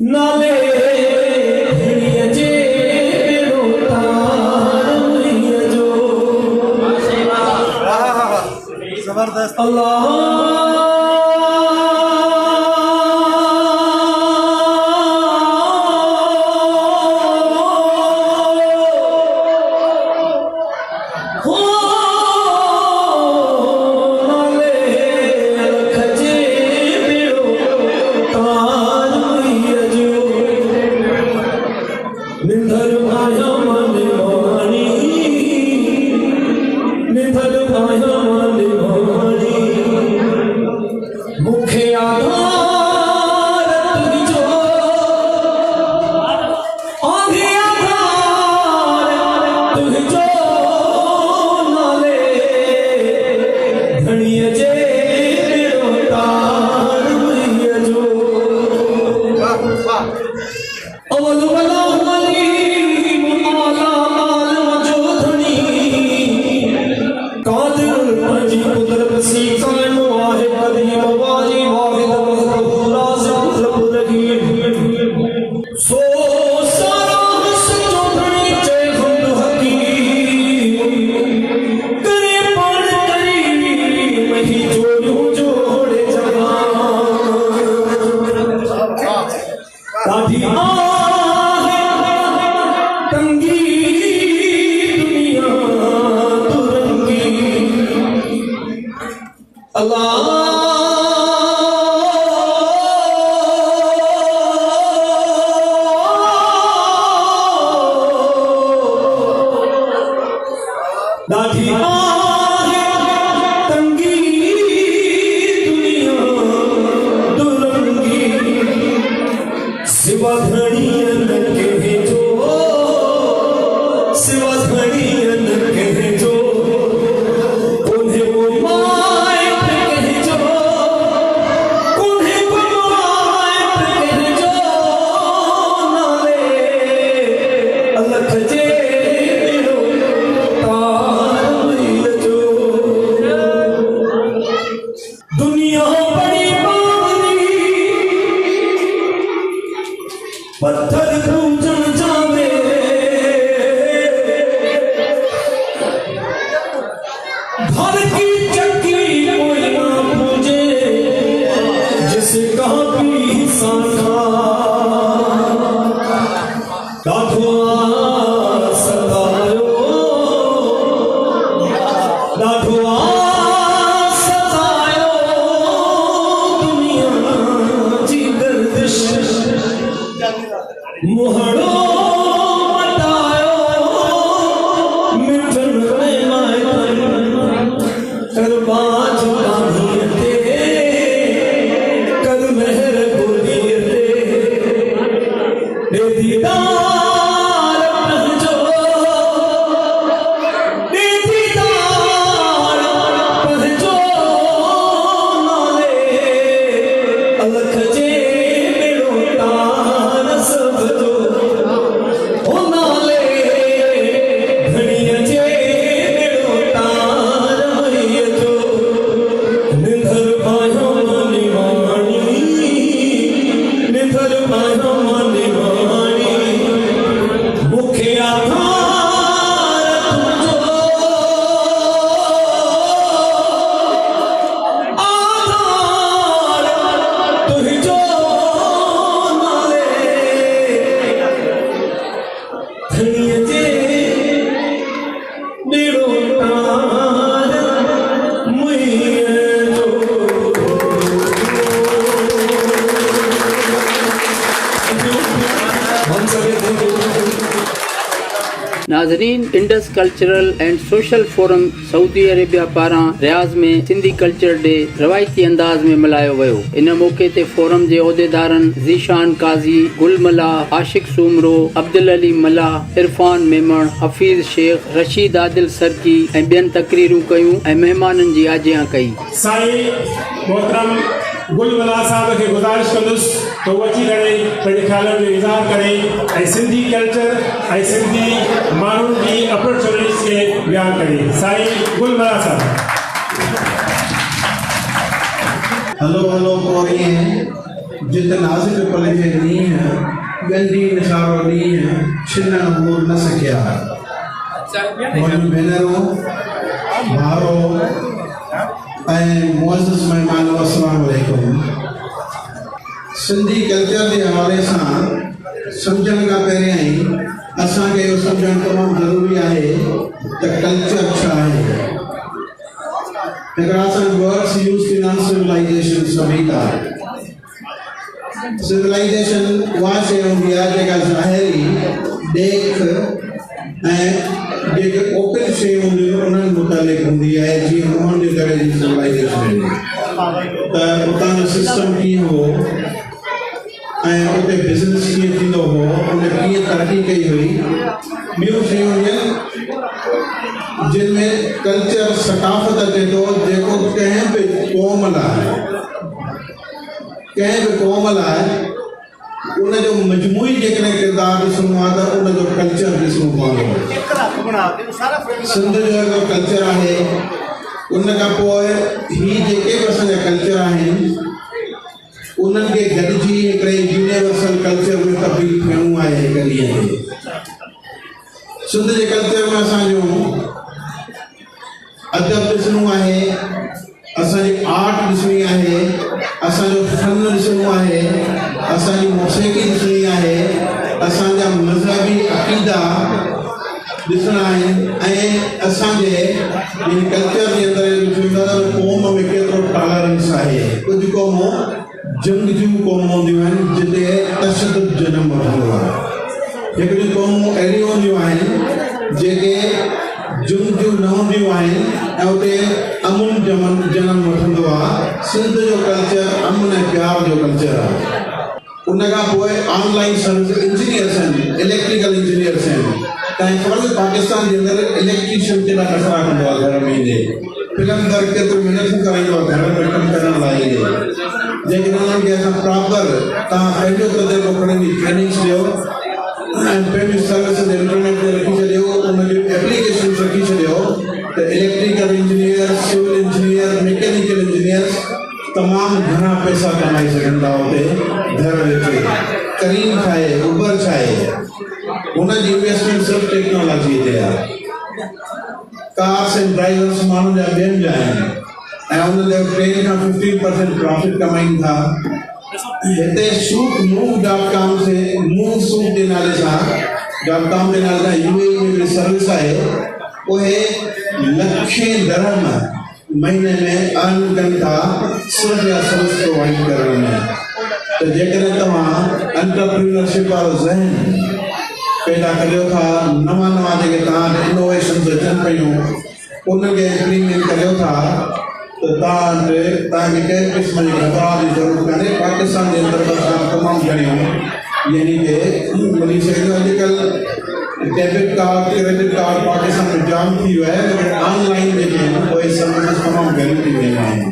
नाले धड़िया जे बेड़ो तार मैया जो जबरदस्त अल्लाह नाज़रीन, Indus Cultural and Social forum Saudi Arabia पारां रियाज़ में सिंधी कल्चर डे रवायती अंदाज में मल्हायो वियो। इन मौके ते फोरम जे उहिदेदारनि ज़ीशान काज़ी, गुल मला, आशिक सूमरो, अब्दुल अली मला, इरफान मेमण, हफ़ीज़ शेख, रशीद आदिल सरकी ऐं ॿियनि तक़रीरूं कयूं ऐं महिमाननि जी आजियां कई। साईं मोहतरम गुल मला साहब खे गुज़ारिश कंदुसि तो अची करे पंहिंजे ख़्यालनि जो इज़हार करे ऐं सिंधी कल्चर ऐं सिंधी माण्हुनि जी अपॉर्चुनिटीज़ खे बयानु करे। साईं गुल मला साहब। हलो हलो कोरिए जित नाज़िक पल जे ॾींहं ॻंढी निखारो ॾींहं छिनण हू न सघिया। मुंहिंजूं भेनरूं भाउरो ऐं मुअज़्ज़िज़ महिमान, अस्सलाम वालेकुम। सिंधी कल्चर जे हवाले सां सम्झण खां पहिरियां ई असांखे इहो सम्झणु तमामु ज़रूरी आहे त कल्चर छा आहे। हिकिड़ा असां वर्ड्स यूज़ थींदा आहिनि, सिविलाइजेशन, सभ्यता। सिविलाइजेशन उहा शइ हूंदी आहे जेका ज़ाहिरी ॾेख ऐं जेके ओपन शइ हूंदियूं आहिनि उन्हनि मुतालिक़ हूंदी आहे, जीअं मोहन जे करे जी सिविलाइजेशन त उतां जो सिस्टम कीअं हो ऐं उते बिज़नेस कीअं थींदो हो, उन कीअं तरक़ी कई हुई। ॿियूं शयूं आहिनि जिन में कल्चर सकाफ़त अचे थो, जेको कंहिं बि क़ौम लाइ उनजो मजमूई जेकॾहिं किरदारु ॾिसणो आहे त उनजो कल्चर ॾिसणो पवंदो। सिंध जो हिकिड़ो कल्चर आहे। उन खां पोइ ही जेके बि असांजा कल्चर आहिनि उन्हनि खे गॾिजी हिकिड़े यूनिवर्सल कल्चर में तब्दील थियणो आहे हिकु ॾींहं ते। सिंध जे कल्चर में असांजो अदब ॾिसणो आहे, असांजी आर्ट ॾिसणी आहे, असांजो फन ॾिसणो आहे, असांजी मौसीक़ी ॾिसणी आहे, असांजा मज़हबी अक़ीदा ॾिसणा आहिनि ऐं असांजे इन कल्चर जे अंदरि क़ौम में केतिरो टॉलरेंस आहे। कुझु क़ौमूं जंगजू क़ौम हूंदियूं आहिनि जिते तशदुद जनम वठंदो आहे। हिकिड़ियूं क़ौमूं अहिड़ियूं हूंदियूं आहिनि जेके जंगजू न हूंदियूं आहिनि ऐं उते अमुन जनम वठंदो आहे। सिंध जो कल्चर अमन ऐं प्यार जो कल्चर आहे। उन खां पोइ ऑनलाइन सर्विस इंजीनियर्स आहिनि, इलेक्ट्रिकल इंजीनियर्स आहिनि। तव्हांखे ख़बर आहे पाकिस्तान जे अंदरि इलेक्ट्रीशियन केॾा कचिरा कंदो आहे घर में ईंदे, फिल्मदार केतिरो महिनत कराईंदो आहे घर में कमु करण लाइ ईंदे। जेकॾहिं उन्हनि खे असां प्रॉपर तव्हां पंहिंजो तजुर्बो खणण जी ट्रेनिंग्स ॾियो ऐं पंहिंजी सर्विस इंटरनेट ते रखी छॾियो, उनजी एप्लीकेशन रखी छॾियो त electrical engineer, civil engineer, mechanical engineers तमामु घणा पैसा कमाई सघनि था उते घर वेठे। करीम छा आहे, उबर छा आहे, हुनजी इन्वेस्टमेंट सिर्फ़ु टेक्नोलॉजी ते आहे। कार्स एंड ड्राइवर्स माण्हुनि जा ॿियनि जा आहिनि ऐं उन जो 10 खां 15% प्रॉफिट कमाइनि था। हिते सूप.com से मूव सूप जे नाले सां .com जे नाले सां UAE में हिकिड़ी सर्विस आहे। उहे लखें दरहम महीने में अर्न कनि था सिर्फ़ु इहा सर्विस प्रोवाइड करण में। त जेकॾहिं तव्हां एंटरप्रीनरशिप वारो ज़हन पैदा करियो था, नवां जेके तव्हां इनोवेशन्स अचनि पियूं उनखे इम्प्लीमेंट करियो था त तव्हांखे कंहिं क़िस्म जी घबराहट जी ज़रूरत कान्हे। पाकिस्तान जे अंदरि तमामु घणियूं यानी कि मिली सघे। अॼुकल्ह debit card, credit card Pakistan में जाम थी वियो आहे, लेकिन ऑनलाइन जेके आहिनि उहे सर्विसिस तमामु घणियूं थी वियूं आहिनि।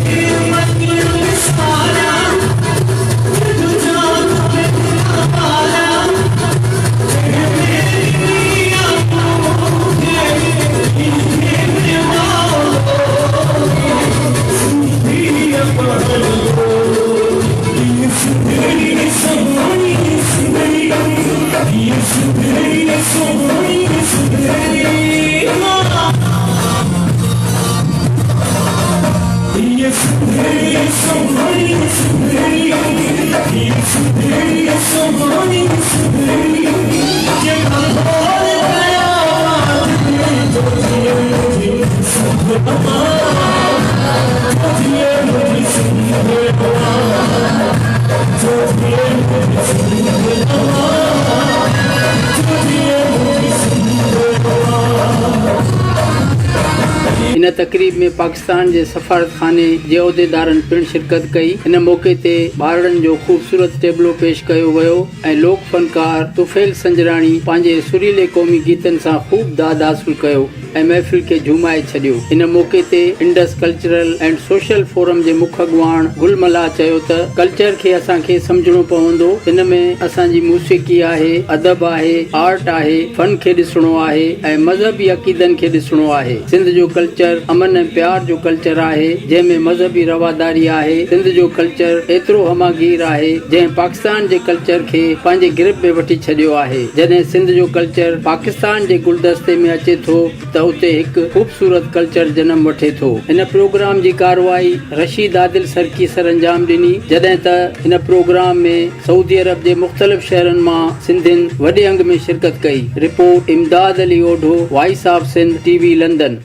Yeah. इन तकरीब में पाकिस्तान जे सफारत खाने जे उहदेदारनि पिण शिरकत कई। इन मौके ते ॿारनि जो ख़ूबसूरत टेबलो पेश कयो वियो ऐं लोक फनकार तुफैल संजराणी पंहिंजे सुरीले क़ौमी गीतनि सां ख़ूब दाद हासिल कयो ऐं महफ़िल खे झूमाए छॾियो। इन मौके ते Indus Cultural and Social Forum जे मुख अॻुवाण गुलमला चयो त कल्चर खे असांखे सम्झणो पवंदो। इन में असांजी मौसीक़ी आहे, अदब आहे, आर्ट आहे, फन खे ॾिसणो आहे ऐं मज़हबी अक़ीदनि खे ॾिसणो आहे। सिंध जो कल्चर अमन ऐं प्यार जो कल्चर आहे जंहिंमें मज़हबी रवादारी आहे। सिंध जो कल्चर एतिरो हमागीर आहे जंहिं पाकिस्तान जे कल्चर खे पंहिंजे गिरफ़ में वठी छॾियो आहे। जॾहिं सिंध जो कल्चर पाकिस्तान जे गुलदस्ते में अचे थो त उते हिकु ख़ूबसूरत कल्चर जनम वठे थो। इन प्रोग्राम जी कारवाई रशीद आदिल सरकी सर अंजाम ॾिनी जॾहिं त इन प्रोग्राम में सऊदी अरब जे मुख़्तलिफ़ शहरनि मां सिंधियुनि वॾे अंग में शिरकत कई। Report Imdad Ali Odho, voice of Sindh, TV London.